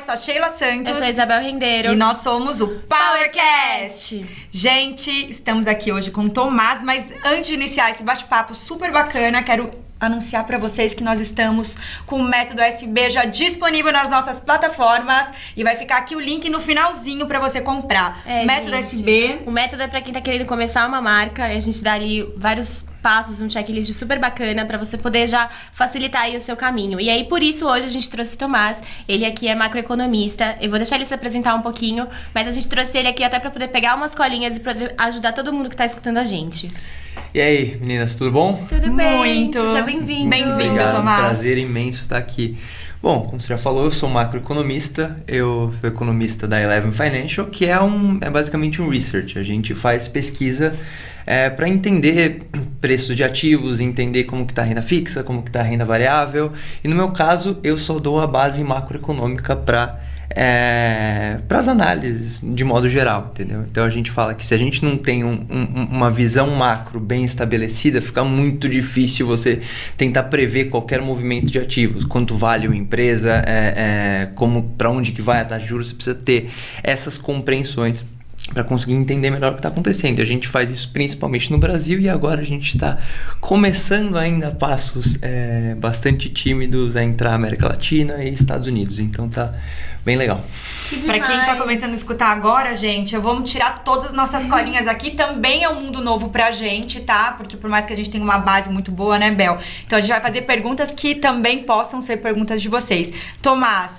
sou a Sheila Santos. Eu sou a Isabel Rendeiro. E nós somos o PowerCast. Gente, estamos aqui hoje com o Tomás, mas antes de iniciar esse bate-papo super bacana, quero anunciar para vocês que nós estamos com o Método SB já disponível nas nossas plataformas e vai ficar aqui o link no finalzinho para você comprar. Método gente, SB. O método é para quem tá querendo começar uma marca, a gente dá ali vários passos, um checklist super bacana para você poder já facilitar aí o seu caminho. E aí, por isso, hoje a gente trouxe o Tomás. Ele aqui é macroeconomista. Eu vou deixar ele se apresentar um pouquinho, mas a gente trouxe ele aqui até para poder pegar umas colinhas e poder ajudar todo mundo que tá escutando a gente. E aí, meninas, tudo bom? Tudo bem, muito. Seja bem-vindo. Bem-vindo, Obrigado, Tomás. Prazer imenso estar aqui. Bom, como você já falou, eu sou macroeconomista, eu sou economista da Eleven Financial, que é basicamente um research. A gente faz pesquisa para entender preços de ativos, entender como que está a renda fixa, como que está a renda variável. E no meu caso, eu só dou a base macroeconômica para as análises de modo geral, entendeu? Então a gente fala que se a gente não tem uma visão macro bem estabelecida, fica muito difícil você tentar prever qualquer movimento de ativos, quanto vale uma empresa, para onde que vai a taxa de juros, você precisa ter essas compreensões para conseguir entender melhor o que está acontecendo. A gente faz isso principalmente no Brasil e agora a gente está começando ainda a passos bastante tímidos a entrar na América Latina e Estados Unidos. Então tá bem legal. Pra quem tá começando a escutar agora, gente, vamos tirar todas as nossas colinhas aqui. Também é um mundo novo pra gente, tá? Porque por mais que a gente tenha uma base muito boa, né, Bel? Então a gente vai fazer perguntas que também possam ser perguntas de vocês. Tomás,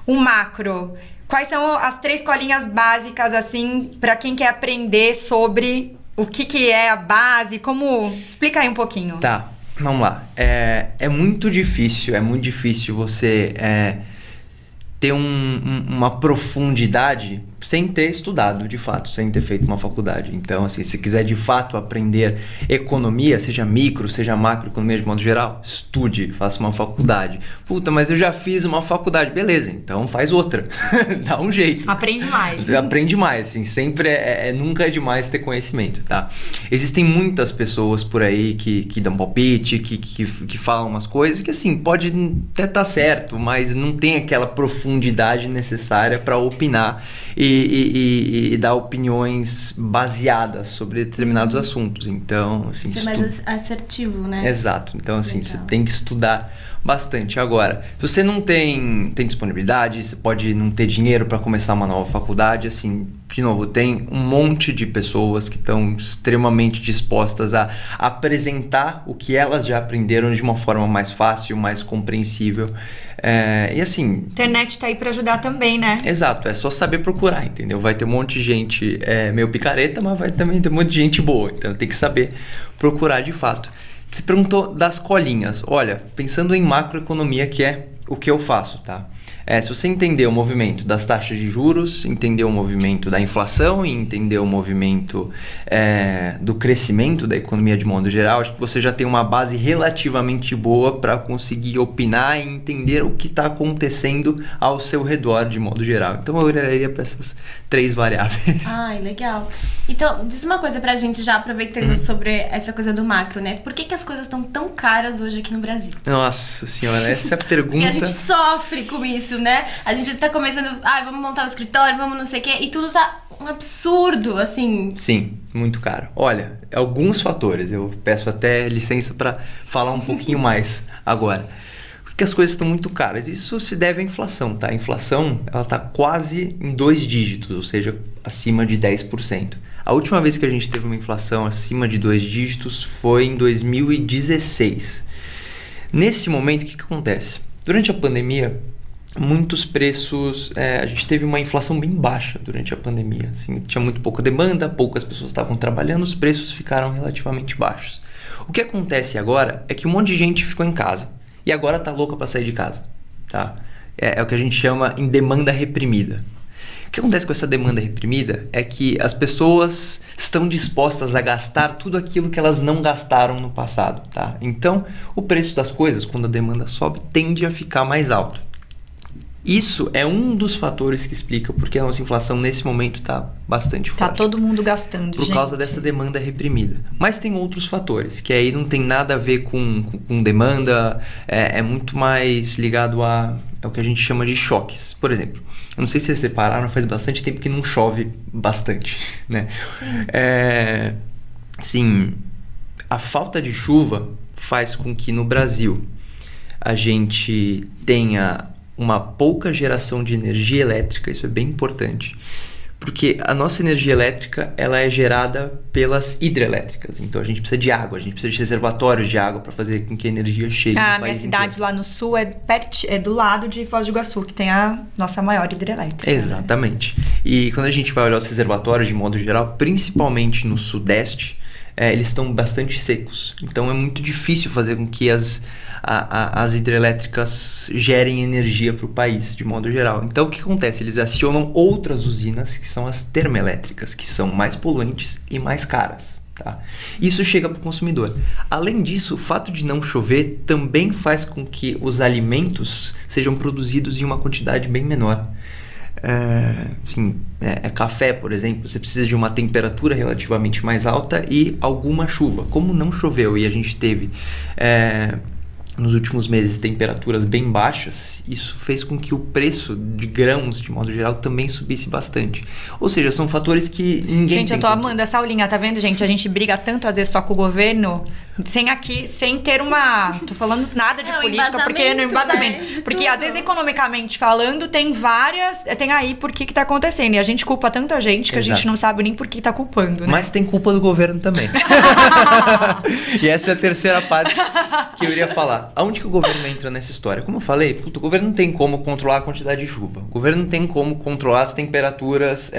o macro, quais são as 3 colinhas básicas, assim, pra quem quer aprender sobre o que é a base? Explica aí um pouquinho. Tá, vamos lá. É muito difícil você ter uma profundidade sem ter estudado, de fato, sem ter feito uma faculdade. Então, assim, se quiser de fato aprender economia, seja micro, seja macroeconomia de modo geral, estude, faça uma faculdade. Puta, mas eu já fiz uma faculdade. Beleza, então faz outra. Dá um jeito. Aprende mais. Aprende mais, assim, sempre nunca é demais ter conhecimento, tá? Existem muitas pessoas por aí que dão palpite, que falam umas coisas que, assim, pode até estar certo, mas não tem aquela profundidade necessária para opinar e dar opiniões baseadas sobre determinados assuntos. Então, assim... Ser mais assertivo, né? Exato. Então, assim, legal. Você tem que estudar bastante. Agora, se você não tem disponibilidade, você pode não ter dinheiro para começar uma nova faculdade, assim, de novo, tem um monte de pessoas que estão extremamente dispostas a apresentar o que elas já aprenderam de uma forma mais fácil, mais compreensível. E assim... Internet tá aí para ajudar também, né? Exato, é só saber procurar, entendeu? Vai ter um monte de gente meio picareta, mas vai também ter um monte de gente boa. Então tem que saber procurar de fato. Você perguntou das colinhas. Olha, pensando em macroeconomia, que é o que eu faço, tá? Se você entender o movimento das taxas de juros, entender o movimento da inflação e entender o movimento do crescimento da economia de modo geral, acho que você já tem uma base relativamente boa para conseguir opinar e entender o que está acontecendo ao seu redor de modo geral. Então eu olharia para essas 3 variáveis. Ai, legal. Então, diz uma coisa pra gente já, aproveitando sobre essa coisa do macro, né? Por que as coisas estão tão caras hoje aqui no Brasil? Nossa senhora, essa é a pergunta... Porque a gente sofre com isso, né? A gente tá começando, vamos montar o escritório, vamos não sei o quê, e tudo tá um absurdo, assim. Sim, muito caro. Olha, alguns fatores, eu peço até licença para falar um pouquinho mais agora. Por que as coisas estão muito caras? Isso se deve à inflação, tá? A inflação, ela tá quase em 2 dígitos, ou seja, acima de 10%. A última vez que a gente teve uma inflação acima de 2 dígitos foi em 2016. Nesse momento, o que acontece? Durante a pandemia, muitos preços... a gente teve uma inflação bem baixa durante a pandemia. Assim, tinha muito pouca demanda, poucas pessoas estavam trabalhando, os preços ficaram relativamente baixos. O que acontece agora é que um monte de gente ficou em casa e agora tá louca para sair de casa. Tá? É o que a gente chama em demanda reprimida. O que acontece com essa demanda reprimida é que as pessoas estão dispostas a gastar tudo aquilo que elas não gastaram no passado, tá? Então, o preço das coisas, quando a demanda sobe, tende a ficar mais alto. Isso é um dos fatores que explica porque a nossa inflação nesse momento está bastante forte. Tá todo mundo gastando, por causa dessa demanda reprimida. Mas tem outros fatores, que aí não tem nada a ver com demanda, é muito mais ligado a é o que a gente chama de choques. Por exemplo, eu não sei se vocês separaram, faz bastante tempo que não chove bastante, né? Sim, a falta de chuva faz com que no Brasil a gente tenha uma pouca geração de energia elétrica, isso é bem importante, porque a nossa energia elétrica ela é gerada pelas hidrelétricas, então a gente precisa de água, a gente precisa de reservatórios de água para fazer com que a energia chegue no minha país cidade inteiro. lá no sul é do lado de Foz do Iguaçu, que tem a nossa maior hidrelétrica. Exatamente. E quando a gente vai olhar os reservatórios de modo geral, principalmente no sudeste, eles estão bastante secos. Então é muito difícil fazer com que as hidrelétricas gerem energia para o país, de modo geral. Então o que acontece? Eles acionam outras usinas, que são as termoelétricas, que são mais poluentes e mais caras. Tá? Isso chega para o consumidor. Além disso, o fato de não chover também faz com que os alimentos sejam produzidos em uma quantidade bem menor. Café, por exemplo, você precisa de uma temperatura relativamente mais alta e alguma chuva. Como não choveu e a gente teve nos últimos meses temperaturas bem baixas, isso fez com que o preço de grãos, de modo geral, também subisse bastante. Ou seja, são fatores que ninguém Gente, eu tô amando essa aulinha, tá vendo, gente? A gente briga tanto, às vezes, só com o governo, sem ter uma... Tô falando nada de política, porque no embasamento. Né? Porque, às vezes, economicamente falando, tem aí por que tá acontecendo. E a gente culpa tanta gente que a gente não sabe nem por que tá culpando, né? Mas tem culpa do governo também. E essa é a terceira parte que eu iria falar. Aonde que o governo entra nessa história? Como eu falei, o governo não tem como controlar a quantidade de chuva. O governo não tem como controlar as temperaturas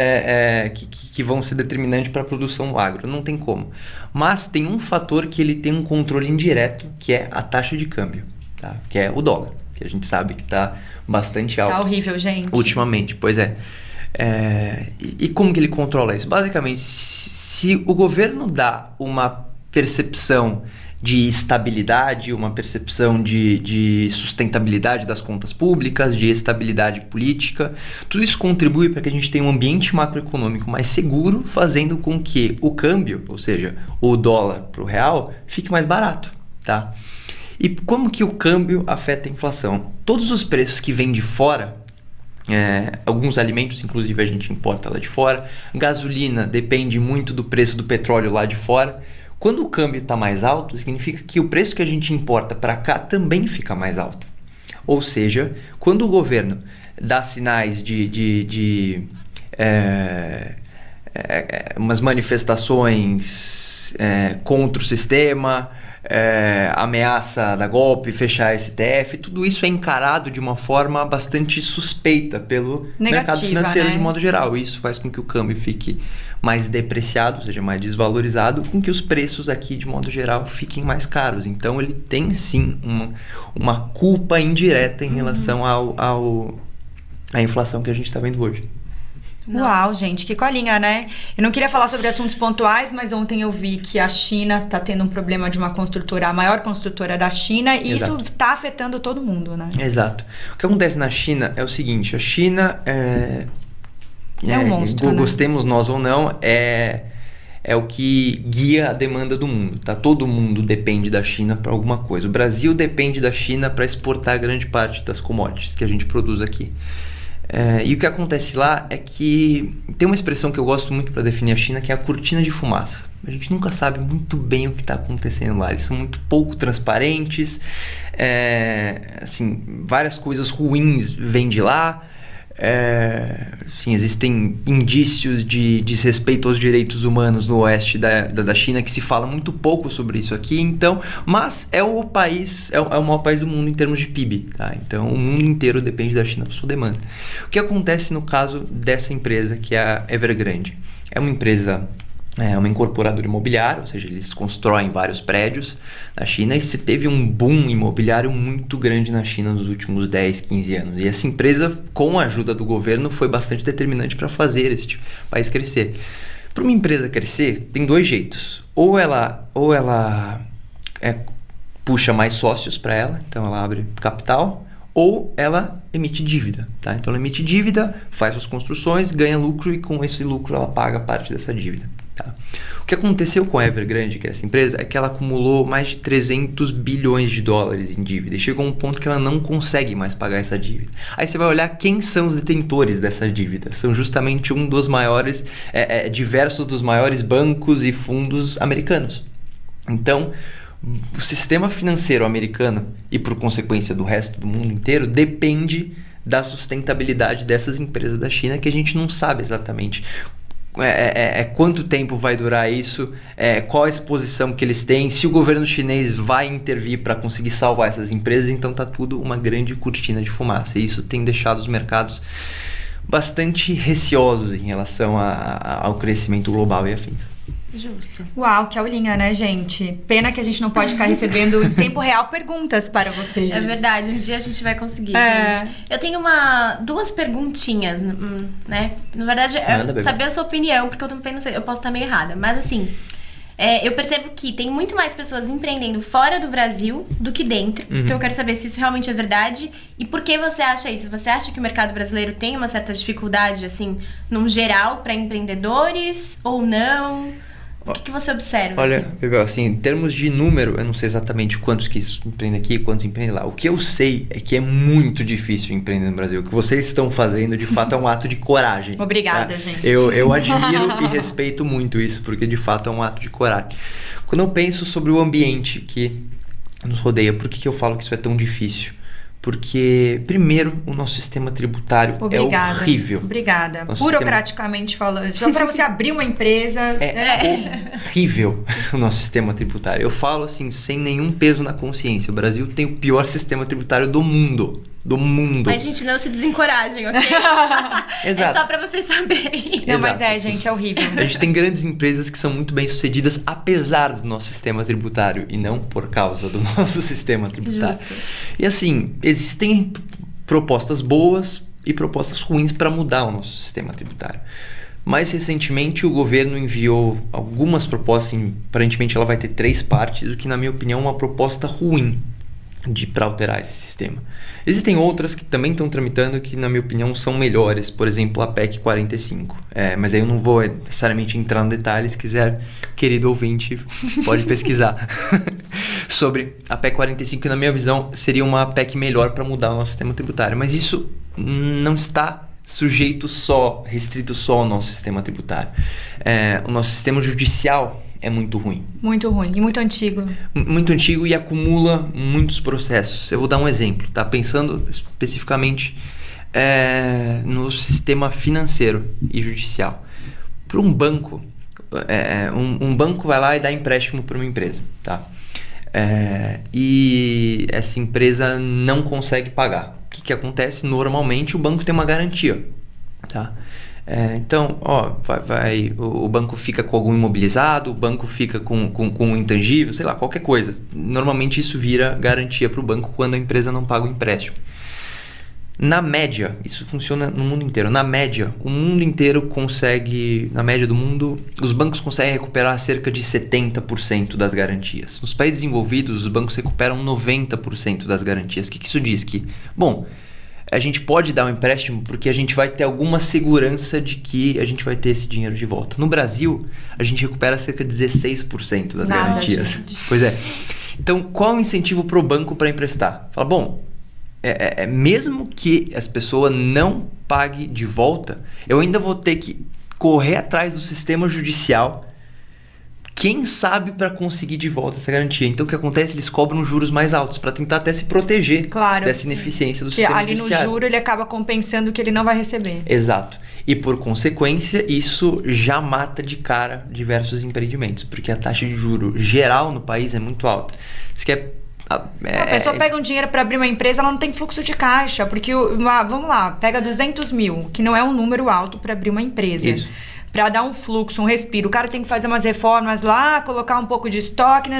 que vão ser determinantes para a produção do agro. Não tem como. Mas tem um fator que ele tem um controle indireto, que é a taxa de câmbio, tá? Que é o dólar, que a gente sabe que está bastante alto. Tá horrível, gente. Ultimamente, pois é. E como que ele controla isso? Basicamente, se o governo dá uma percepção de estabilidade, uma percepção de sustentabilidade das contas públicas, de estabilidade política, tudo isso contribui para que a gente tenha um ambiente macroeconômico mais seguro, fazendo com que o câmbio, ou seja, o dólar para o real, fique mais barato, tá? E como que o câmbio afeta a inflação? Todos os preços que vêm de fora, alguns alimentos, inclusive, a gente importa lá de fora, gasolina depende muito do preço do petróleo lá de fora. Quando o câmbio está mais alto, significa que o preço que a gente importa para cá também fica mais alto. Ou seja, quando o governo dá sinais de umas manifestações contra o sistema, ameaça da golpe, fechar a STF, tudo isso é encarado de uma forma bastante suspeita pelo mercado financeiro, né? De modo geral. Isso faz com que o câmbio fique mais depreciado, ou seja, mais desvalorizado, com que os preços aqui, de modo geral, fiquem mais caros. Então, ele tem, sim, uma culpa indireta em relação à inflação que a gente está vendo hoje. Nossa. Uau, gente, que colinha, né? Eu não queria falar sobre assuntos pontuais, mas ontem eu vi que a China tá tendo um problema de uma construtora, a maior construtora da China, e isso tá afetando todo mundo, né? Exato. O que acontece na China é o seguinte, a China um monstro, né? Gostemos nós ou não, é o que guia a demanda do mundo, tá? Todo mundo depende da China para alguma coisa. O Brasil depende da China para exportar grande parte das commodities que a gente produz aqui. E o que acontece lá é que tem uma expressão que eu gosto muito para definir a China, que é a cortina de fumaça. A gente nunca sabe muito bem o que está acontecendo lá. Eles são muito pouco transparentes, várias coisas ruins vêm de lá. Existem indícios de desrespeito aos direitos humanos no oeste da China, que se fala muito pouco sobre isso aqui, então, mas é o maior país do mundo em termos de PIB, tá? Então o mundo inteiro depende da China para sua demanda. O que acontece no caso dessa empresa, que é a Evergrande? É uma empresa, uma incorporadora imobiliária, ou seja, eles constroem vários prédios na China, e se teve um boom imobiliário muito grande na China nos últimos 10, 15 anos. E essa empresa, com a ajuda do governo, foi bastante determinante para fazer esse país crescer. Para uma empresa crescer, tem dois jeitos. Ou ela puxa mais sócios para ela, então ela abre capital, ou ela emite dívida, tá? Então ela emite dívida, faz suas construções, ganha lucro, e com esse lucro ela paga parte dessa dívida. Tá? O que aconteceu com a Evergrande, que é essa empresa, é que ela acumulou mais de 300 bilhões de dólares em dívida. E chegou a um ponto que ela não consegue mais pagar essa dívida. Aí você vai olhar quem são os detentores dessa dívida. São justamente um dos maiores, diversos dos maiores bancos e fundos americanos. Então, o sistema financeiro americano e, por consequência, do resto do mundo inteiro, depende da sustentabilidade dessas empresas da China, que a gente não sabe exatamente quanto tempo vai durar isso, qual a exposição que eles têm, se o governo chinês vai intervir para conseguir salvar essas empresas. Então tá tudo uma grande cortina de fumaça, e isso tem deixado os mercados bastante receosos em relação ao crescimento global e afins. Justo. Uau, que aulinha, né, gente? Pena que a gente não pode ficar recebendo em tempo real perguntas para vocês. É verdade, um dia a gente vai conseguir, gente. Eu tenho duas perguntinhas, né? Na verdade, saber a sua opinião, porque eu também não sei, eu posso estar meio errada. Mas assim, eu percebo que tem muito mais pessoas empreendendo fora do Brasil do que dentro. Uhum. Então eu quero saber se isso realmente é verdade e por que você acha isso. Você acha que o mercado brasileiro tem uma certa dificuldade, assim, num geral, para empreendedores ou não? O que você observa? Olha, Bebel, assim, em termos de número, eu não sei exatamente quantos que empreendem aqui, quantos empreendem lá. O que eu sei é que é muito difícil empreender no Brasil. O que vocês estão fazendo, de fato, é um ato de coragem. Obrigada, tá? gente. Eu admiro e respeito muito isso, porque de fato é um ato de coragem. Quando eu penso sobre o ambiente que nos rodeia, por que eu falo que isso é tão difícil? Porque, primeiro, o nosso sistema tributário é horrível. Obrigada. Burocraticamente falando. Só para você abrir uma empresa... É horrível o nosso sistema tributário. Eu falo assim, sem nenhum peso na consciência. O Brasil tem o pior sistema tributário do mundo. Do mundo. Mas, gente, não se desencorajem, ok? Exato. É só pra vocês saberem. Não, mas gente, é horrível. A gente tem grandes empresas que são muito bem sucedidas apesar do nosso sistema tributário e não por causa do nosso sistema tributário. Justo. E assim, existem propostas boas e propostas ruins para mudar o nosso sistema tributário. Mais recentemente, o governo enviou algumas propostas, aparentemente ela vai ter 3 partes, o que, na minha opinião, é uma proposta ruim para alterar esse sistema. Existem outras que também estão tramitando que, na minha opinião, são melhores. Por exemplo, a PEC 45. Mas aí eu não vou necessariamente entrar no detalhe. Se quiser, querido ouvinte, pode pesquisar sobre a PEC 45, que, na minha visão, seria uma PEC melhor para mudar o nosso sistema tributário. Mas isso não está restrito só ao nosso sistema tributário. O nosso sistema judicial é muito ruim. Muito ruim e muito antigo. Muito antigo e acumula muitos processos. Eu vou dar um exemplo, tá? Pensando especificamente no sistema financeiro e judicial. Para um banco, um banco vai lá e dá empréstimo para uma empresa, tá? E essa empresa não consegue pagar. O que acontece? Normalmente o banco tem uma garantia, tá? Então, o banco fica com algum imobilizado, o banco fica com um intangível, sei lá, qualquer coisa. Normalmente isso vira garantia para o banco quando a empresa não paga o empréstimo. Na média, isso funciona no mundo inteiro. Na média, o mundo inteiro consegue, na média do mundo, os bancos conseguem recuperar cerca de 70% das garantias. Nos países desenvolvidos, os bancos recuperam 90% das garantias. O que isso diz? Que, bom, a gente pode dar um empréstimo porque a gente vai ter alguma segurança de que a gente vai ter esse dinheiro de volta. No Brasil, a gente recupera cerca de 16% das garantias. Gente. Pois é. Então, qual é o incentivo para o banco para emprestar? Fala, bom, mesmo que as pessoas não paguem de volta, eu ainda vou ter que correr atrás do sistema judicial, quem sabe, para conseguir de volta essa garantia. Então o que acontece? Eles cobram juros mais altos para tentar até se proteger dessa ineficiência do sistema judiciário. Ali no juro ele acaba compensando o que ele não vai receber. Exato. E por consequência, isso já mata de cara diversos empreendimentos, porque a taxa de juro geral no país é muito alta. Isso que a pessoa pega um dinheiro para abrir uma empresa, ela não tem fluxo de caixa, porque, vamos lá, pega 200 mil, que não é um número alto para abrir uma empresa. Isso. Para dar um fluxo, um respiro. O cara tem que fazer umas reformas lá, colocar um pouco de estoque,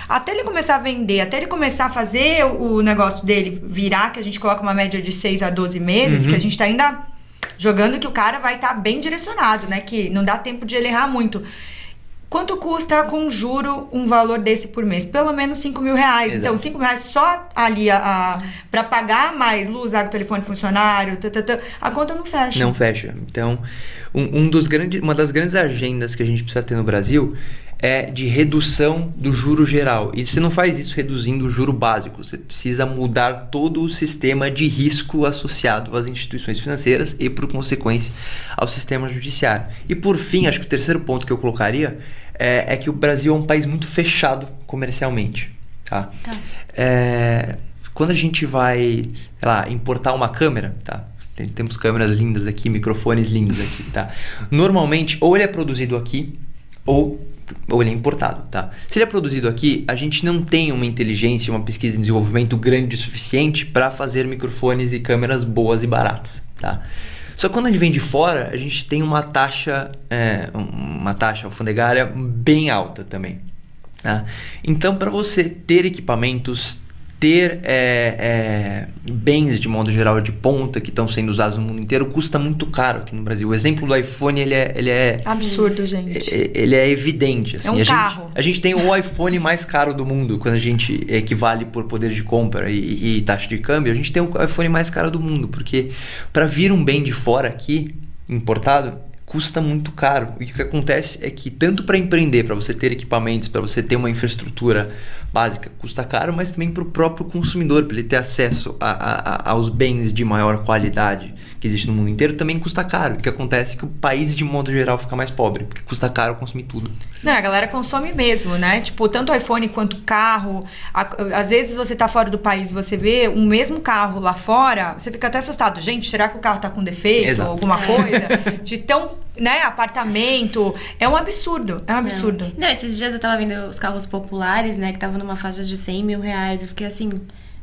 até ele começar a vender, até ele começar a fazer o negócio dele virar, que a gente coloca uma média de 6 a 12 meses, que a gente tá ainda jogando que o cara vai estar bem direcionado, né? Que não dá tempo de ele errar muito. quanto custa com juro um valor desse por mês? Pelo menos R$5.000. Exato. Então, R$5.000 só ali pra pagar mais luz, água, telefone, funcionário, a conta não fecha. Não fecha. Então, uma das grandes agendas que a gente precisa ter no Brasil é de redução do juro geral. E você não faz isso reduzindo o juro básico. Você precisa mudar todo o sistema de risco associado às instituições financeiras e, por consequência, ao sistema judiciário. E, por fim, acho que o terceiro ponto que eu colocaria é que o Brasil é um país muito fechado comercialmente. Tá? Quando a gente vai, sei lá, importar uma câmera, tá? Temos câmeras lindas aqui, microfones lindos aqui, tá? Normalmente, ou ele é produzido aqui, ou ele é importado, tá? Se ele é produzido aqui, a gente não tem uma inteligência, uma pesquisa de desenvolvimento grande o suficiente para fazer microfones e câmeras boas e baratas, tá? Só que quando a gente vem de fora, a gente tem uma taxa alfandegária bem alta também, tá? Então, para você ter equipamentos, ter bens de modo geral de ponta que estão sendo usados no mundo inteiro custa muito caro aqui no Brasil. O exemplo do iPhone ele é absurdo, gente. Ele é evidente. Assim. É um carro. A gente tem o iPhone mais caro do mundo quando a gente equivale por poder de compra e taxa de câmbio. A gente tem o iPhone mais caro do mundo porque para vir um bem de fora aqui importado custa muito caro. E o que acontece é que tanto para empreender, para você ter equipamentos, para você ter uma infraestrutura básica, custa caro, mas também para o próprio consumidor, para ele ter acesso aos bens de maior qualidade que existe no mundo inteiro, também custa caro. O que acontece é que o país, de modo geral, fica mais pobre, porque custa caro consumir tudo. Não, a galera consome mesmo, né? Tipo, tanto iPhone quanto carro. Às vezes você tá fora do país e você vê um mesmo carro lá fora, você fica até assustado. Gente, será que o carro tá com defeito? Exato. Ou alguma coisa? De tão, né, apartamento. É um absurdo, é um absurdo. Não, esses dias eu tava vendo os carros populares, né, que estavam numa faixa de R$100.000. Eu fiquei assim,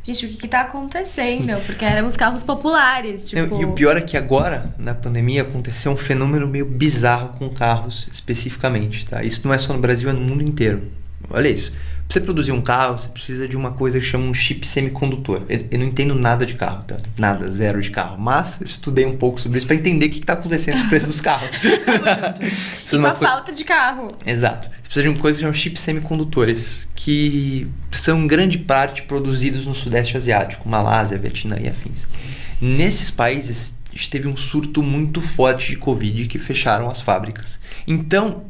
gente, o que tá acontecendo? Porque eram os carros populares, tipo... E o pior é que agora, na pandemia, aconteceu um fenômeno meio bizarro com carros, especificamente, tá? Isso não é só no Brasil, é no mundo inteiro. Olha isso. Pra você produzir um carro, você precisa de uma coisa que chama um chip semicondutor. Eu não entendo nada de carro, tá? Nada, zero de carro. Mas eu estudei um pouco sobre isso pra entender o que tá acontecendo com o preço dos carros. E com a falta de carro. Exato. Você precisa de uma coisa que chama chips semicondutores, que são em grande parte produzidos no Sudeste Asiático, Malásia, Vietnã e afins. Nesses países, a gente teve um surto muito forte de Covid que fecharam as fábricas. Então,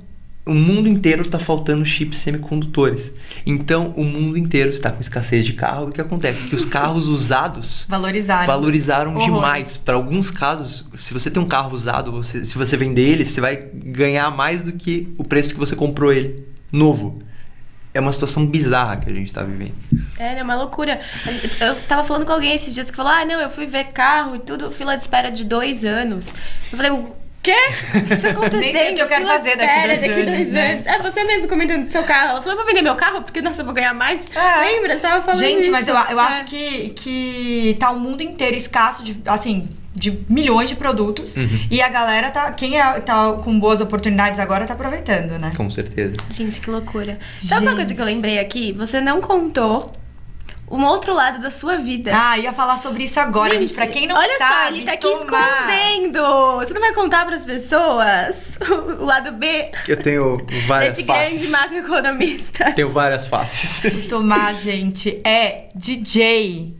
o mundo inteiro está faltando chips semicondutores. Então, o mundo inteiro está com escassez de carro. E o que acontece? Que os carros usados valorizaram demais. Para alguns casos, se você tem um carro usado, se você vender ele, você vai ganhar mais do que o preço que você comprou ele novo. É uma situação bizarra que a gente está vivendo. É uma loucura. Eu tava falando com alguém esses dias que falou, não, eu fui ver carro e tudo, fila de espera de 2 anos. Eu falei, o quê? O que tá acontecendo? Nem sei o que eu quero fazer daqui 2 anos. É você mesmo comentando do seu carro. Ela falou, eu vou vender meu carro porque, nossa, eu vou ganhar mais. Lembra? Você tava falando gente, isso. Mas eu acho que tá o mundo inteiro escasso de, assim, de milhões de produtos. E a galera quem tá com boas oportunidades agora tá aproveitando, né? Com certeza. Gente, que loucura. Sabe uma coisa que eu lembrei aqui? Você não contou um outro lado da sua vida. Ia falar sobre isso agora, gente. Pra quem não sabe, olha só, ele tá aqui escondendo. Você não vai contar pras pessoas o lado B? Eu tenho várias desse faces. grande macroeconomista. Tenho várias faces. Tomás, gente, é DJ.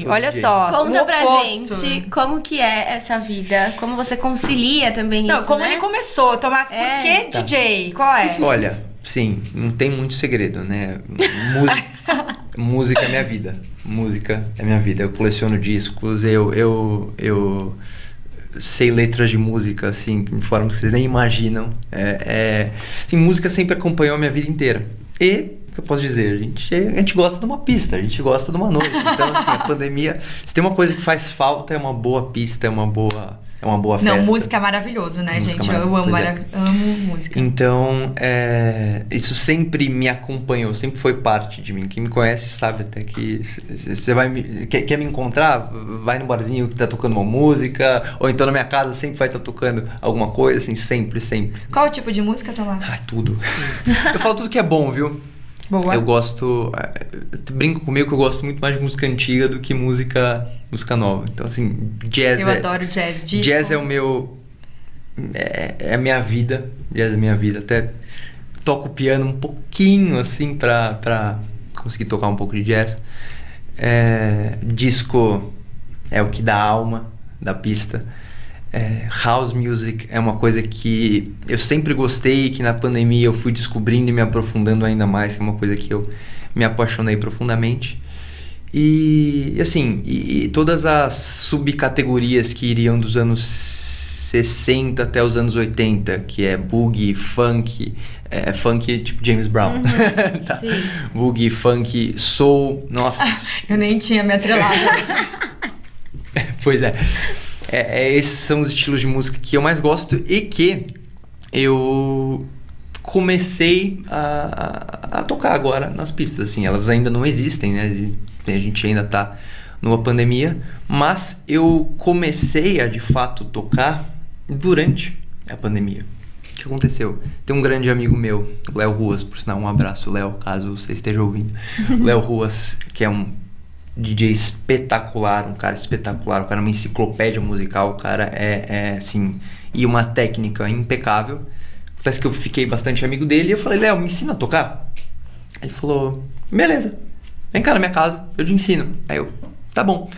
Olha DJ. só. Conta pra gente como que é essa vida, como você concilia também isso, como né? ele começou, Tomás, por que DJ? Qual é? Olha, sim, não tem muito segredo, né? Música é minha vida. Música é minha vida. Eu coleciono discos, eu sei letras de música, assim, de forma que vocês nem imaginam. Assim, música sempre acompanhou a minha vida inteira. E, o que eu posso dizer? A gente gosta de uma pista, a gente gosta de uma noite. Então, assim, a pandemia... Se tem uma coisa que faz falta, é uma boa pista, é uma boa festa. Não, música é maravilhoso, né, gente? Eu amo música. Então, isso sempre me acompanhou, sempre foi parte de mim. Quem me conhece sabe até que você quer me encontrar, vai no barzinho que tá tocando uma música, ou então na minha casa sempre vai estar tocando alguma coisa, assim, sempre. Qual o tipo de música, Tomás? Tudo. Eu falo tudo que é bom, viu? Boa. Eu gosto... Brinco comigo que eu gosto muito mais de música antiga do que música nova. Então, assim, jazz... Eu adoro jazz. Jazz é o meu... É a minha vida. Jazz é a minha vida. Até toco piano um pouquinho, assim, pra conseguir tocar um pouco de jazz. Disco é o que dá alma da pista. House music é uma coisa que eu sempre gostei, que na pandemia eu fui descobrindo e me aprofundando ainda mais, que é uma coisa que eu me apaixonei profundamente. E assim, e todas as subcategorias que iriam dos anos 60 até os anos 80, que é boogie, funk, funk tipo James Brown. Tá. Sim. Boogie, funk, soul, nossa. Eu nem tinha me atrelado. Pois é. Esses são os estilos de música que eu mais gosto e que eu comecei a tocar agora nas pistas, assim. Elas ainda não existem, né? A gente ainda tá numa pandemia, mas eu comecei a, de fato, tocar durante a pandemia. O que aconteceu? Tem um grande amigo meu, Léo Ruas, por sinal, um abraço, Léo, caso você esteja ouvindo. Léo Ruas, que é um DJ espetacular, um cara espetacular, o cara é uma enciclopédia musical, o cara assim, e uma técnica impecável. Acontece que eu fiquei bastante amigo dele e eu falei, Léo, me ensina a tocar? Ele falou, beleza, vem cá na minha casa, eu te ensino. Aí eu, tá bom.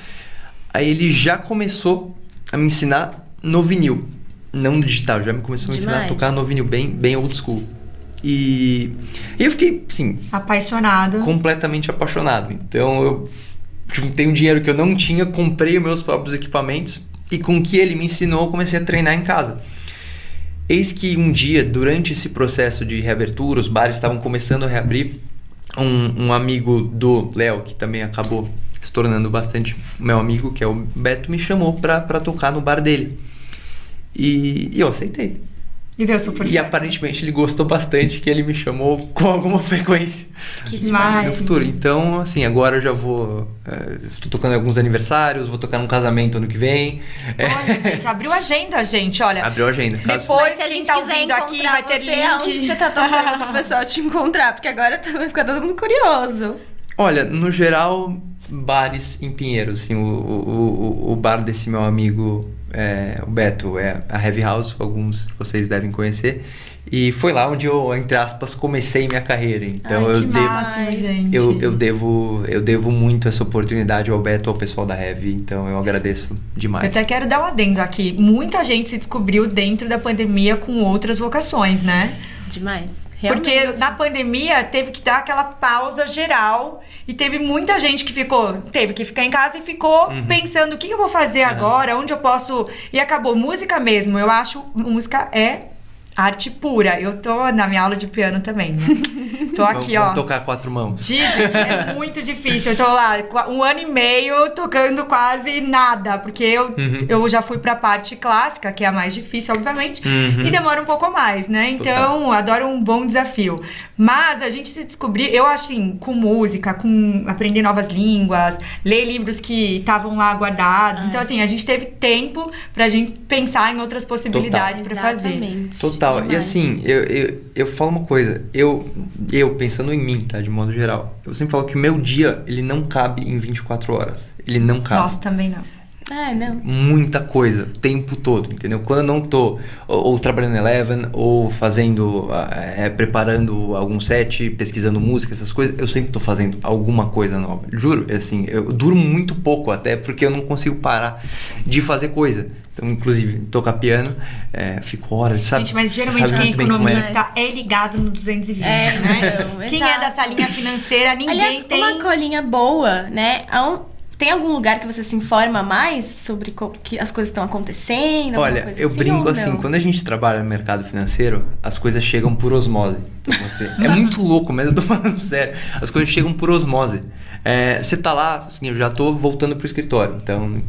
Aí ele já começou a me ensinar no vinil, não no digital, já me começou a me ensinar a tocar no vinil, bem old school. E eu fiquei, assim, apaixonado. Completamente apaixonado. Então eu juntei um dinheiro que eu não tinha, comprei os meus próprios equipamentos e com o que ele me ensinou eu comecei a treinar em casa. Eis que um dia, durante esse processo de reabertura, os bares estavam começando a reabrir, um amigo do Léo, que também acabou se tornando bastante meu amigo, que é o Beto, me chamou pra tocar no bar dele. E eu aceitei. E deu super certo. E aparentemente ele gostou bastante que ele me chamou com alguma frequência. Que demais. No futuro. Então, assim, agora eu já vou... estou tocando em alguns aniversários, vou tocar num casamento ano que vem. Olha, gente, abriu agenda, gente, olha. Abriu a agenda. Depois, Mas se a quem gente tá quiser ouvindo aqui vai ter você, link. aonde você tá tocando pro pessoal te encontrar? Porque agora vai ficar todo mundo curioso. Olha, no geral, bares em Pinheiros, assim, o bar desse meu amigo, o Beto, é a Heavy House, alguns de vocês devem conhecer, e foi lá onde eu, entre aspas, comecei minha carreira. Então Ai, que máximo, gente. eu devo muito essa oportunidade ao Beto, ao pessoal da Heavy, então eu agradeço demais. Eu até quero dar um adendo aqui. Muita gente se descobriu dentro da pandemia com outras vocações, né? Demais. Porque Realmente. na pandemia teve que dar aquela pausa geral e teve muita gente que teve que ficar em casa e ficou pensando o que eu vou fazer agora, onde eu posso... E acabou. Música mesmo, eu acho música é arte pura. Eu tô na minha aula de piano também, né? Tô aqui, vamos ó. tocar 4 mãos. Dizem que é muito difícil. Eu tô lá 1 ano e meio tocando quase nada, porque eu já fui pra parte clássica, que é a mais difícil, obviamente, e demora um pouco mais, né? Então, adoro um bom desafio. Mas a gente se descobrir, eu acho assim, com música, com aprender novas línguas, ler livros que estavam lá guardados. Então, assim, a gente teve tempo pra gente pensar em outras possibilidades pra fazer. Exatamente. Total. Demais. E assim, eu falo uma coisa, eu pensando em mim, tá? De modo geral, eu sempre falo que o meu dia, ele não cabe em 24 horas. Ele não cabe. Nossa, também não. Não. Muita coisa, o tempo todo, entendeu? Quando eu não tô ou trabalhando no Eleven, ou fazendo, preparando algum set, pesquisando música, essas coisas, eu sempre tô fazendo alguma coisa nova. Juro, assim, eu duro muito pouco até, porque eu não consigo parar de fazer coisa. Então, inclusive, tocar piano, fico horas, sabe? Gente, mas geralmente quem é economista é ligado no 220, né? Não, Quem é dessa linha financeira, ninguém Aliás, tem... uma colinha boa, né? Tem algum lugar que você se informa mais sobre que as coisas estão acontecendo? Olha, coisa eu assim, brinco ou assim, não? quando a gente trabalha no mercado financeiro, as coisas chegam por osmose pra você. É muito louco, mas eu tô falando sério. As coisas chegam por osmose. Você tá lá, assim, eu já tô voltando pro escritório, então...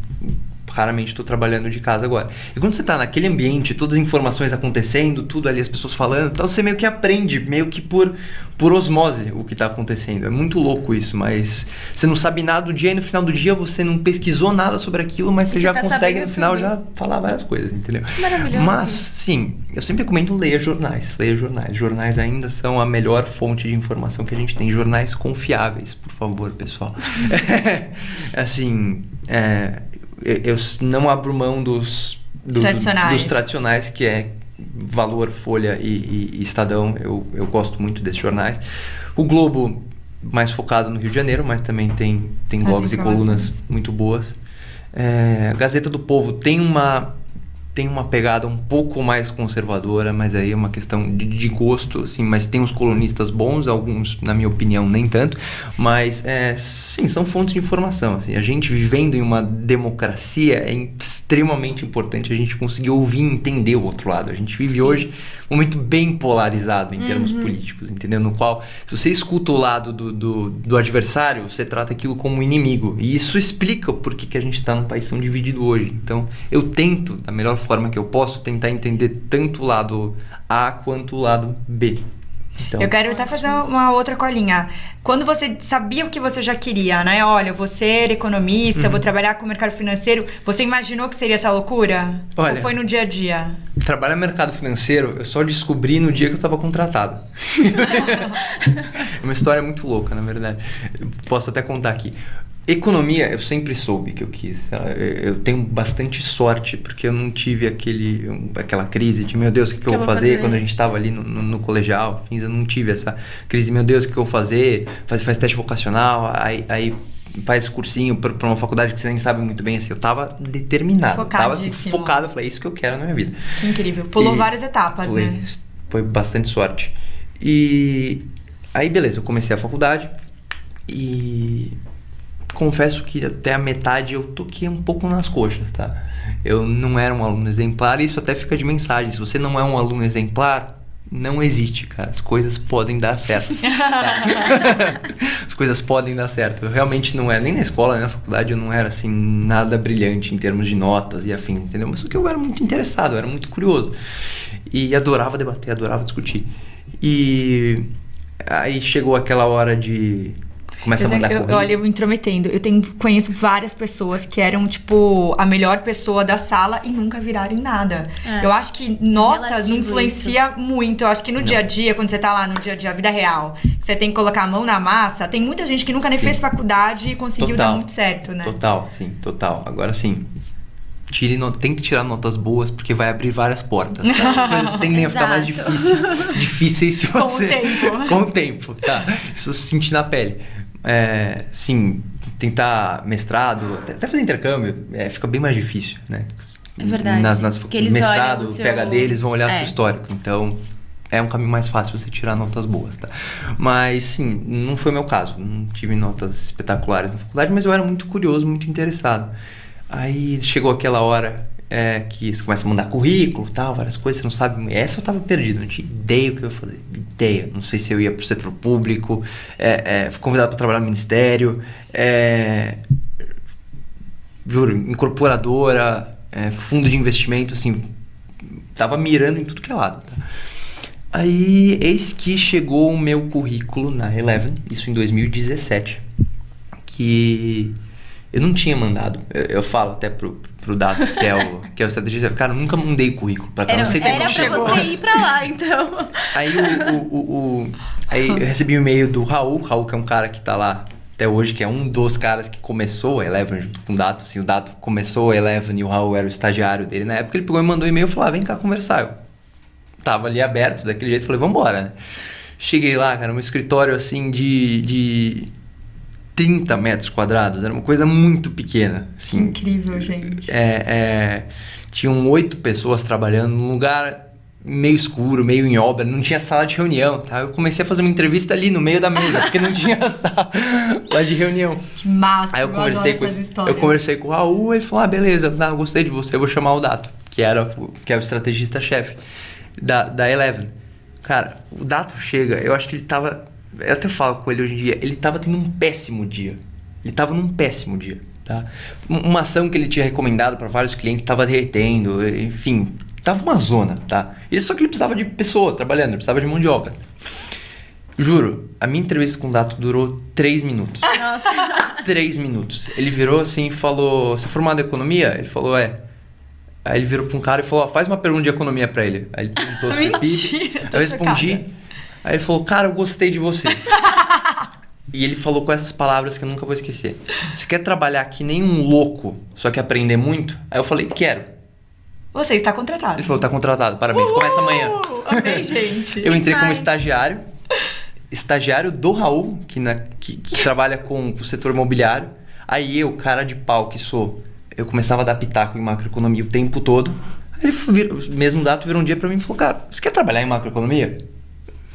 Raramente estou trabalhando de casa agora. E quando você está naquele ambiente, todas as informações acontecendo, tudo ali, as pessoas falando, então você meio que aprende, meio que por osmose o que está acontecendo. É muito louco isso, mas você não sabe nada do dia e no final do dia você não pesquisou nada sobre aquilo, mas você já consegue no final já falar várias coisas, entendeu? Maravilhoso. Mas, sim, eu sempre recomendo leia jornais. Jornais ainda são a melhor fonte de informação que a gente tem. Jornais confiáveis, por favor, pessoal. Assim, eu não abro mão dos tradicionais, que é Valor, Folha e Estadão, eu gosto muito desses jornais. O Globo, mais focado no Rio de Janeiro, mas também tem blogs e colunas muito boas. A Gazeta do Povo tem uma pegada um pouco mais conservadora, mas aí é uma questão de gosto, assim, mas tem uns colunistas bons, alguns, na minha opinião, nem tanto, mas sim, são fontes de informação, assim, a gente vivendo em uma democracia é extremamente importante a gente conseguir ouvir e entender o outro lado. A gente vive hoje um momento bem polarizado em termos políticos, entendeu? No qual, se você escuta o lado do adversário, você trata aquilo como inimigo, e isso explica por que a gente está num país tão dividido hoje. Então, eu tento, da melhor forma que eu posso, tentar entender tanto o lado A quanto o lado B. Então, eu quero até fazer uma outra colinha. Quando você sabia o que você já queria, né? Olha, eu vou ser economista, vou trabalhar com o mercado financeiro. Você imaginou que seria essa loucura? Olha, ou foi no dia a dia? Trabalhar no mercado financeiro, eu só descobri no dia que eu estava contratado. É uma história muito louca, na verdade. Eu posso até contar aqui. Economia, eu sempre soube que eu quis. Eu tenho bastante sorte, porque eu não tive aquela crise de, meu Deus, o que eu vou fazer? Quando a gente estava ali no colegial, eu não tive essa crise, meu Deus, o que eu vou fazer? Faz teste vocacional, aí faz cursinho para uma faculdade que você nem sabe muito bem, assim. Eu estava determinado, estava assim, focado, eu falei, é isso que eu quero na minha vida. Incrível, pulou várias etapas, né? Foi bastante sorte. E aí, beleza, eu comecei a faculdade e... confesso que até a metade eu toquei um pouco nas coxas, tá? Eu não era um aluno exemplar, e isso até fica de mensagem. Se você não é um aluno exemplar, não existe, cara. As coisas podem dar certo. Tá? As coisas podem dar certo. Eu realmente não era, nem na escola, nem na faculdade, eu não era, assim, nada brilhante em termos de notas e afins, entendeu? Mas só que eu era muito interessado, eu era muito curioso. E adorava debater, adorava discutir. E aí chegou aquela hora de... começa a mandar currículo. Olha, eu me intrometendo. Conheço várias pessoas que eram, tipo, a melhor pessoa da sala e nunca viraram em nada. Eu acho que notas não influencia muito. Eu acho que no dia a dia, quando você tá lá no dia a dia, a vida real, que você tem que colocar a mão na massa, tem muita gente que nunca nem fez faculdade e conseguiu dar muito certo, né? Total, sim, total. Agora, sim, tente tirar notas boas, porque vai abrir várias portas, tá? As coisas tendem a ficar mais difíceis se você... Com o tempo, tá? Se você sentir na pele. Sim, tentar mestrado, até fazer intercâmbio, fica bem mais difícil, né? É verdade. Mestrado, PhD, eles vão olhar seu histórico. Então, é um caminho mais fácil você tirar notas boas, tá? Mas, sim, não foi o meu caso. Não tive notas espetaculares na faculdade, mas eu era muito curioso, muito interessado. Aí chegou aquela hora que você começa a mandar currículo, tal, várias coisas, você não sabe. Essa eu tava perdido, não tinha ideia o que eu ia fazer. Ideia. Não sei se eu ia pro setor público, fui convidado para trabalhar no ministério, juro, incorporadora, fundo de investimento, assim, tava mirando em tudo que é lado, tá? Aí, eis que chegou o meu currículo na Eleven, isso em 2017, que eu não tinha mandado. Eu falo até pro Dato, que é o estrategista, cara, eu nunca mandei currículo pra cá. Não sei era pra você ir pra lá, então. Aí aí eu recebi um e-mail do Raul, que é um cara que tá lá até hoje, que é um dos caras que começou a Eleven junto com o Dato. Assim, o Dato começou a Eleven e o Raul era o estagiário dele. Na época ele pegou e mandou um e-mail e falou, vem cá conversar. Eu tava ali aberto daquele jeito, falei, vambora, né? Cheguei lá, cara, um escritório assim de 30 metros quadrados, era uma coisa muito pequena. Assim, incrível, gente. Tinham 8 pessoas trabalhando num lugar meio escuro, meio em obra, não tinha sala de reunião, tá? Eu comecei a fazer uma entrevista ali no meio da mesa, porque não tinha sala lá de reunião. Que massa, aí eu conversei com o Raul, ele falou, beleza, eu gostei de você, eu vou chamar o Dato, que é o estrategista-chefe da Eleven. Cara, o Dato chega, eu acho que ele tava... Eu até falo com ele hoje em dia, ele tava tendo um péssimo dia. Ele tava num péssimo dia, tá? Uma ação que ele tinha recomendado para vários clientes tava derretendo, enfim, tava uma zona, tá? Só que ele precisava de pessoa trabalhando, ele precisava de mão de obra. Juro, a minha entrevista com o Dato durou 3 minutos. Nossa. 3 minutos. Ele virou assim e falou, você é formado em economia? Ele falou, Aí ele virou pra um cara e falou, faz uma pergunta de economia pra ele. Aí ele perguntou se mentira, eu respondi. Chocada. Aí ele falou, cara, eu gostei de você. E ele falou com essas palavras que eu nunca vou esquecer. Você quer trabalhar que nem um louco, só que aprender muito? Aí eu falei, quero. Você está contratado. Ele falou, tá contratado, parabéns, começa amanhã. Amei, gente. Eu entrei como demais. estagiário do Raul, que trabalha com o setor imobiliário. Aí eu, cara de pau que sou, eu começava a dar pitaco em macroeconomia o tempo todo. Aí ele mesmo dato virou um dia pra mim e falou, cara, você quer trabalhar em macroeconomia?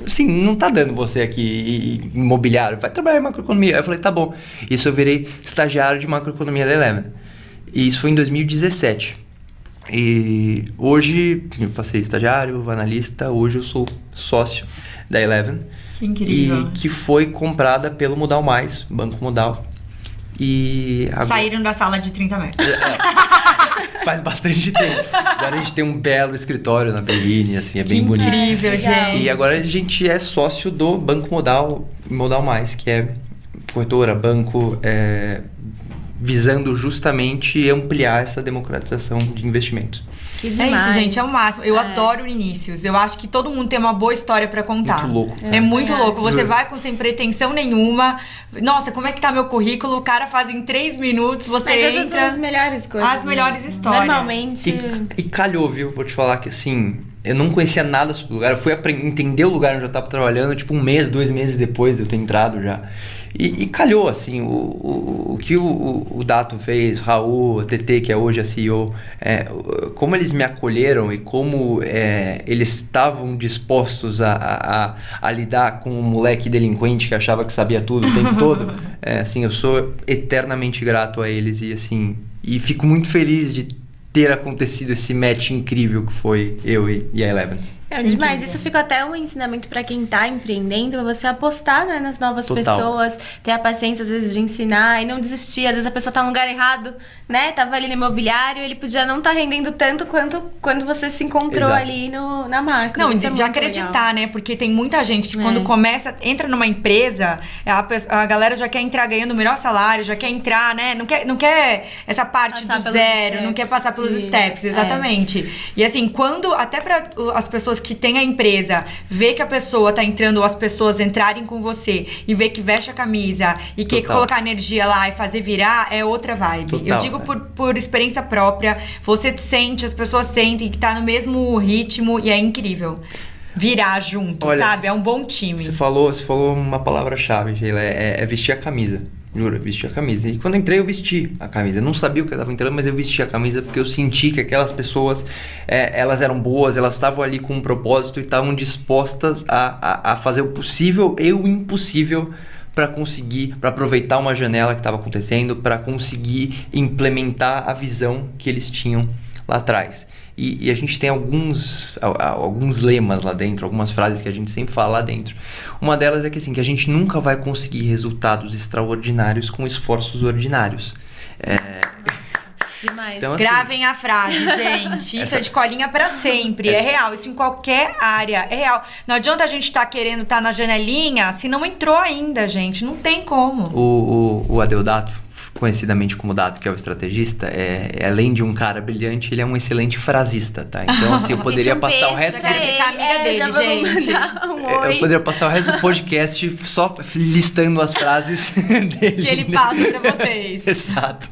Assim, não tá dando você aqui imobiliário, vai trabalhar em macroeconomia. Aí eu falei, tá bom. Isso eu virei estagiário de macroeconomia da Eleven. E isso foi em 2017. E hoje, eu passei estagiário, analista, hoje eu sou sócio da Eleven. Que incrível. E que foi comprada pelo Modal Mais, Banco Modal. E agora... Saíram da sala de 30 metros. Faz bastante tempo. Agora a gente tem um belo escritório na Berrini, assim, é bem bonito. Incrível, gente. E agora a gente é sócio do Banco Modal Mais, que é corretora, banco, visando justamente ampliar essa democratização de investimentos. Que É demais. isso, gente, é o máximo. Eu adoro o Inícios. Eu acho que todo mundo tem uma boa história pra contar. Muito louco. É muito também louco. acho. Você vai sem pretensão nenhuma. Nossa, como é que tá meu currículo? O cara faz em 3 minutos, você Mas essas são entra... as melhores coisas. As melhores histórias. Normalmente... E calhou, viu? Vou te falar que assim, eu não conhecia nada sobre o lugar. Eu fui entender o lugar onde eu tava trabalhando, tipo 1 mês, 2 meses depois de eu ter entrado já. E calhou, assim, o que o Dato fez, o Raul, a TT, que é hoje a CEO, como eles me acolheram e como eles estavam dispostos a lidar com um moleque delinquente que achava que sabia tudo o tempo todo, assim, eu sou eternamente grato a eles e, assim, e fico muito feliz de ter acontecido esse match incrível que foi eu e a Eleven. É demais. Isso fica até um ensinamento pra quem tá empreendendo, é você apostar, né, nas novas Total. pessoas, ter a paciência, às vezes, de ensinar e não desistir. Às vezes a pessoa tá no lugar errado, né? Tava ali no imobiliário, ele podia não tá rendendo tanto quanto quando você se encontrou Exato. ali na marca. Não, Isso é de muito acreditar, legal. né? Porque tem muita gente que quando começa, entra numa empresa, a galera já quer entrar ganhando o melhor salário, já quer entrar, né? Não quer essa parte Passar do pelos zero, steps não quer passar pelos de- steps, exatamente. E assim, quando, até para as pessoas que têm a empresa, ver que a pessoa tá entrando, ou as pessoas entrarem com você e ver que veste a camisa e que Total. colocar energia lá e fazer virar, é outra vibe. Total, Eu digo por experiência própria, você sente, as pessoas sentem que tá no mesmo ritmo e é incrível. Virar junto, Olha, sabe? É um bom time. Você falou uma palavra-chave, Sheila, é vestir a camisa. Juro, vestir a camisa. E quando eu entrei, eu vesti a camisa. Eu não sabia o que eu estava entrando, mas eu vesti a camisa porque eu senti que aquelas pessoas, elas eram boas, elas estavam ali com um propósito e estavam dispostas a fazer o possível e o impossível para aproveitar uma janela que estava acontecendo, para conseguir implementar a visão que eles tinham lá atrás. E a gente tem alguns lemas lá dentro, algumas frases que a gente sempre fala lá dentro. Uma delas é que, assim, que a gente nunca vai conseguir resultados extraordinários com esforços ordinários. Demais. Então, assim, Gravem a frase, gente. Isso é de colinha pra sempre. É real. Isso em qualquer área. É real. Não adianta a gente estar querendo estar na janelinha se não entrou ainda, gente. Não tem como. o Adeodato, conhecidamente como Dato, que é o estrategista, além de um cara brilhante, ele é um excelente frasista, tá? Então, assim, eu poderia passar o resto... pra ele. Ficar amiga dele, já vamos gente. mandar um Eu oi. poderia passar o resto do podcast só listando as frases dele. Que ele passa pra vocês. Exato.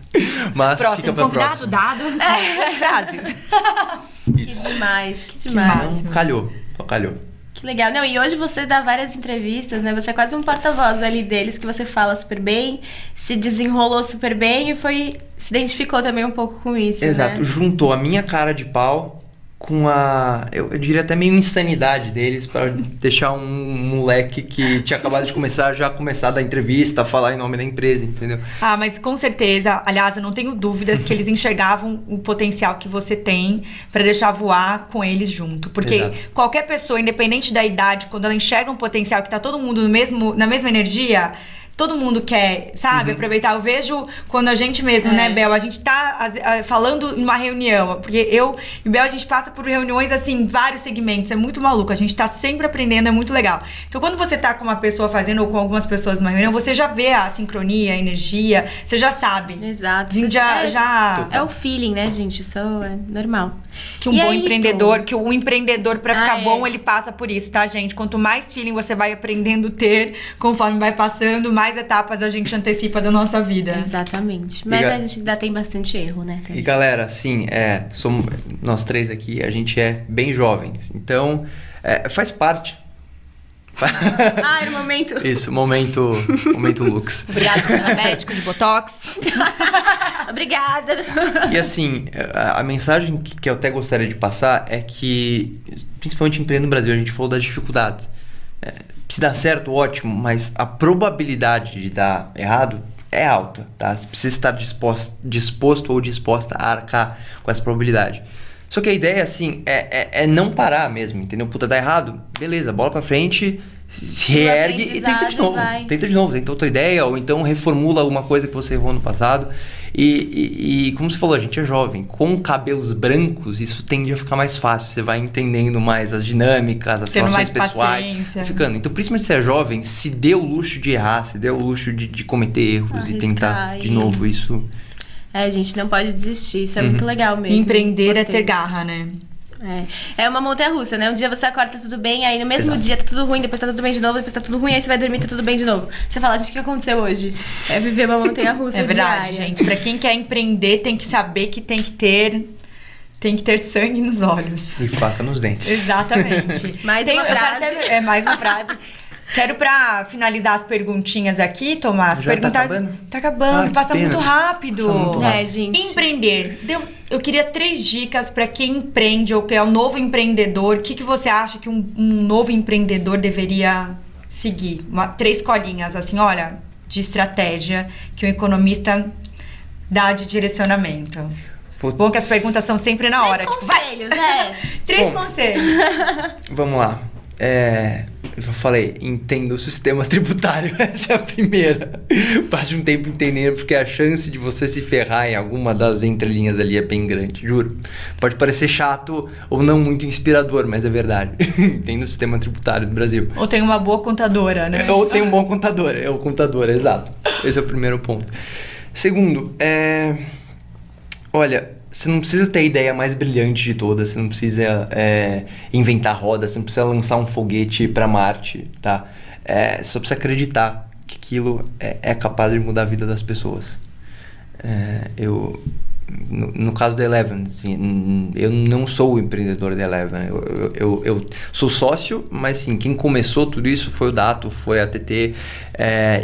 Mas fica Próximo pra convidado próxima. dado. As frases. Que demais, que demais. Então, calhou. Só calhou. Que legal. Não, e hoje você dá várias entrevistas, né? Você é quase um porta-voz ali deles, que você fala super bem, se desenrolou super bem e se identificou também um pouco com isso, Exato. né? Juntou a minha cara de pau com eu diria até meio insanidade deles para deixar um moleque que tinha acabado de começar a dar entrevista, a falar em nome da empresa, entendeu? Ah, mas com certeza, aliás, eu não tenho dúvidas que eles enxergavam o potencial que você tem pra deixar voar com eles junto. Porque Exato. qualquer pessoa, independente da idade, quando ela enxerga um potencial que tá todo mundo na mesma energia, todo mundo quer, sabe, aproveitar. Eu vejo quando a gente mesmo, né, Bel, a gente tá falando em uma reunião, porque eu e Bel, a gente passa por reuniões, assim, vários segmentos, é muito maluco, a gente tá sempre aprendendo, é muito legal. Então, quando você tá com uma pessoa fazendo, ou com algumas pessoas numa reunião, você já vê a sincronia, a energia, você já sabe. Exato. A gente já É o feeling, né, gente? Isso é normal. que um E bom aí, empreendedor, Tom? que um empreendedor, pra ficar Ah, bom, ele passa por isso, tá, gente? Quanto mais feeling você vai aprendendo a ter, conforme vai passando, mais quais etapas a gente antecipa da nossa vida. Exatamente. Mas a gente ainda tem bastante erro, né? E galera, assim, somos nós 3 aqui, a gente é bem jovens. Então, faz parte. Ai, no momento. Isso, momento Lux. Obrigada, pelo médico de Botox. Obrigada. E assim, a mensagem que eu até gostaria de passar é que, principalmente empreendendo no Brasil, a gente falou das dificuldades. Se dá certo, ótimo, mas a probabilidade de dar errado é alta, tá? Você precisa estar disposto ou disposta a arcar com essa probabilidade. Só que a ideia, assim, é não parar mesmo, entendeu? Puta, dá errado, beleza, bola pra frente, se reergue e tenta de novo. Tenta de novo, tenta outra ideia, ou então reformula alguma coisa que você errou no passado. E como você falou, a gente é jovem. Com cabelos brancos, isso tende a ficar mais fácil. Você vai entendendo mais as dinâmicas, as relações pessoais. Ficando. Então, principalmente se você é jovem, se dê o luxo de errar, se dê o luxo de cometer erros e tentar de novo isso. A gente não pode desistir, isso é muito legal mesmo. Empreender é ter garra, né? É uma montanha-russa, né? Um dia você acorda, tá tudo bem, aí no mesmo dia tá tudo ruim, depois tá tudo bem de novo, depois tá tudo ruim, aí você vai dormir, tá tudo bem de novo. Você fala, gente, o que aconteceu hoje? É viver uma montanha-russa É verdade, diária. gente. Pra quem quer empreender, tem que saber que tem que ter sangue nos olhos. E faca nos dentes. Exatamente. Mais uma frase. Mais uma frase. Quero, pra finalizar as perguntinhas aqui, Tomás, Já tá acabando? Tá acabando, passa muito rápido. Passa muito rápido. Gente. Empreender. Eu queria 3 dicas pra quem empreende ou que é um novo empreendedor. O que você acha que um novo empreendedor deveria seguir? 3 colinhas, assim, olha, de estratégia que o economista dá de direcionamento. Putz. Bom que as perguntas são sempre na hora. 3 conselhos, 3 conselhos. Vamos lá. Eu falei, entenda o sistema tributário. Essa é a primeira. Passe um tempo entendendo, porque a chance de você se ferrar em alguma das entrelinhas ali é bem grande, juro. Pode parecer chato ou não muito inspirador, mas é verdade. Entenda o sistema tributário do Brasil. Ou tem uma boa contadora, né? Ou tem um bom contador, é o contador, exato. Esse é o primeiro ponto. Segundo, olha, você não precisa ter a ideia mais brilhante de todas, você não precisa inventar roda, você não precisa lançar um foguete para Marte, tá? Só precisa acreditar que aquilo é capaz de mudar a vida das pessoas. No caso da Eleven, assim, eu não sou o empreendedor da Eleven, eu sou sócio, mas sim, quem começou tudo isso foi o Dato, foi a TT,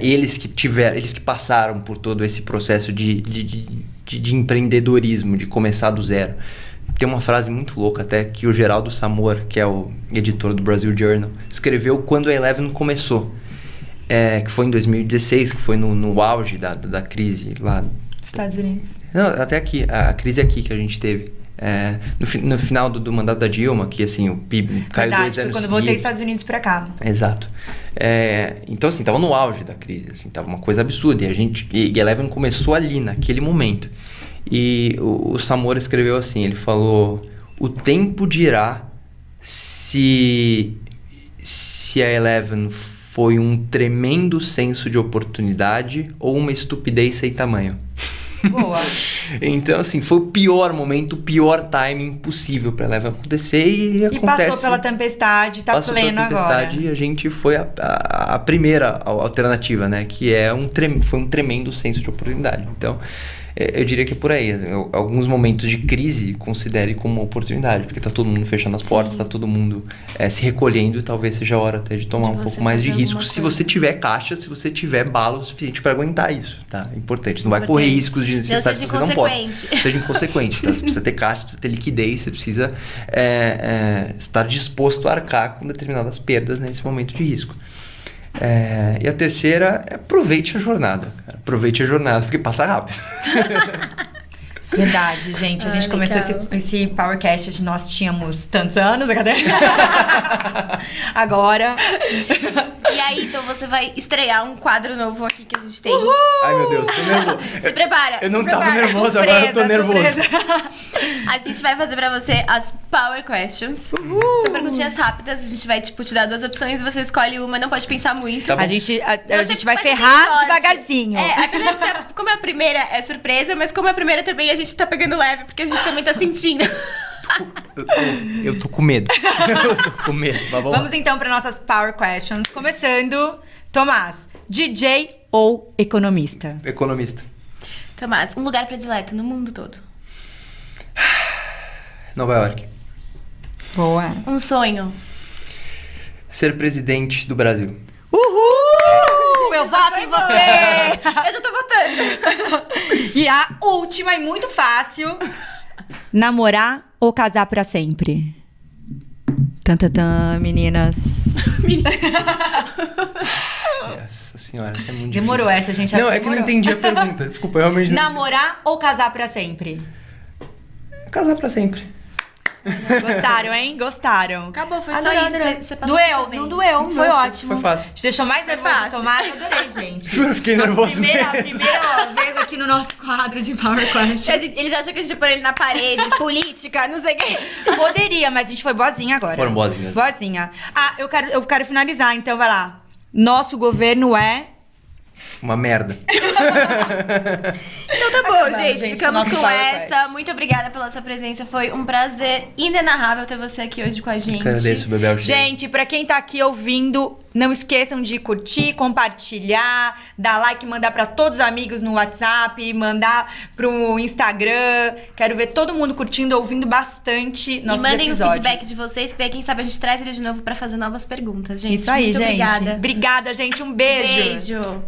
eles que passaram por todo esse processo de empreendedorismo, de começar do zero. Tem uma frase muito louca até, que o Geraldo Samor, que é o editor do Brazil Journal, escreveu quando a Eleven começou, que foi em 2016, que foi no auge da crise lá. Estados Unidos. Não, até aqui, a crise aqui que a gente teve. No final do mandato da Dilma, que assim, o PIB caiu 2 anos foi quando seguidos. eu voltei dos Estados Unidos pra cá. Exato. Então, assim, tava no auge da crise, assim, tava uma coisa absurda. E a Eleven começou ali, naquele momento. E o Samora escreveu assim, ele falou: o tempo dirá se a Eleven foi um tremendo senso de oportunidade ou uma estupidez sem tamanho. Boa. Então, assim, foi o pior momento, o pior timing possível para Eleven acontecer e acontece. E passou pela tempestade, tá pleno agora. Passou pela tempestade e a gente foi a primeira alternativa, né? Que foi um tremendo senso de oportunidade. Então, eu diria que é por aí. Alguns momentos de crise, considere como uma oportunidade, porque tá todo mundo fechando as portas, tá todo mundo se recolhendo e talvez seja a hora até de tomar um pouco mais de risco. Se você tiver caixa, se você tiver bala o suficiente para aguentar isso, tá? É importante. Não vai correr riscos desnecessários que você não possa. Seja inconsequente, tá? Você precisa ter caixa, você precisa ter liquidez, você precisa estar disposto a arcar com determinadas perdas nesse momento de risco. E a terceira é aproveite a jornada, cara. Aproveite a jornada, porque passa rápido. Verdade, gente. A gente começou esse PowerCast, nós tínhamos tantos anos, cadê? Agora. E aí, então você vai estrear um quadro novo aqui que a gente tem. Uhul! Ai, meu Deus, tô nervoso. Se prepara. Eu não tava nervoso, surpresa, agora eu tô nervoso. A gente vai fazer pra você as Power Questions. São perguntinhas rápidas, a gente vai, te dar 2 opções, você escolhe uma, não pode pensar muito. Tá, a gente vai ferrar devagarzinho. Como a primeira é surpresa, mas como a primeira também a gente tá pegando leve, porque a gente também tá sentindo. Eu tô com medo. Eu tô com medo. Vamos então para nossas Power Questions. Começando, Tomás, DJ ou economista? Economista. Tomás, um lugar predileto no mundo todo. Nova York. Boa. Um sonho. Ser presidente do Brasil. Uhul! Eu voto em você! Eu já tô votando. E a última e muito fácil. Namorar ou casar pra sempre? Tantatã, meninas. Nossa senhora, isso é muito Demorou difícil. essa, gente. Não, essa é que eu não demorou. entendi a pergunta. Desculpa, eu realmente não... Namorar ou casar pra sempre? Casar pra sempre. Gostaram, hein? Gostaram. Acabou, foi Adorei, só isso. adorei. Você passou Doeu, super bem. não doeu. Não, Foi ótimo. foi fácil. Te deixou mais nervoso, fácil. Tomás. Eu adorei, gente. Juro, eu fiquei nervoso Primeira mesmo. vez aqui no nosso quadro de Power Question. Ele já achou que a gente ia pôr ele na parede, política, não sei o quê. Poderia, mas a gente foi boazinha agora. Foram boazinhas. Boazinha. Ah, eu quero finalizar, então vai lá. Nosso governo é... Uma merda. Então tá bom, Acabamos, gente. gente, Ficamos com o com nosso Power essa. Quest. Muito obrigada pela sua presença. Foi um prazer inenarrável ter você aqui hoje com a gente. Agradeço, Bebel. Gente, pra quem tá aqui ouvindo, não esqueçam de curtir, compartilhar, dar like, mandar pra todos os amigos no WhatsApp, mandar pro Instagram. Quero ver todo mundo curtindo, ouvindo bastante nossos E mandem episódios. o feedback de vocês, que daí quem sabe a gente traz ele de novo pra fazer novas perguntas, gente. Isso aí, Muito gente. obrigada. Obrigada, gente. Um beijo. Beijo.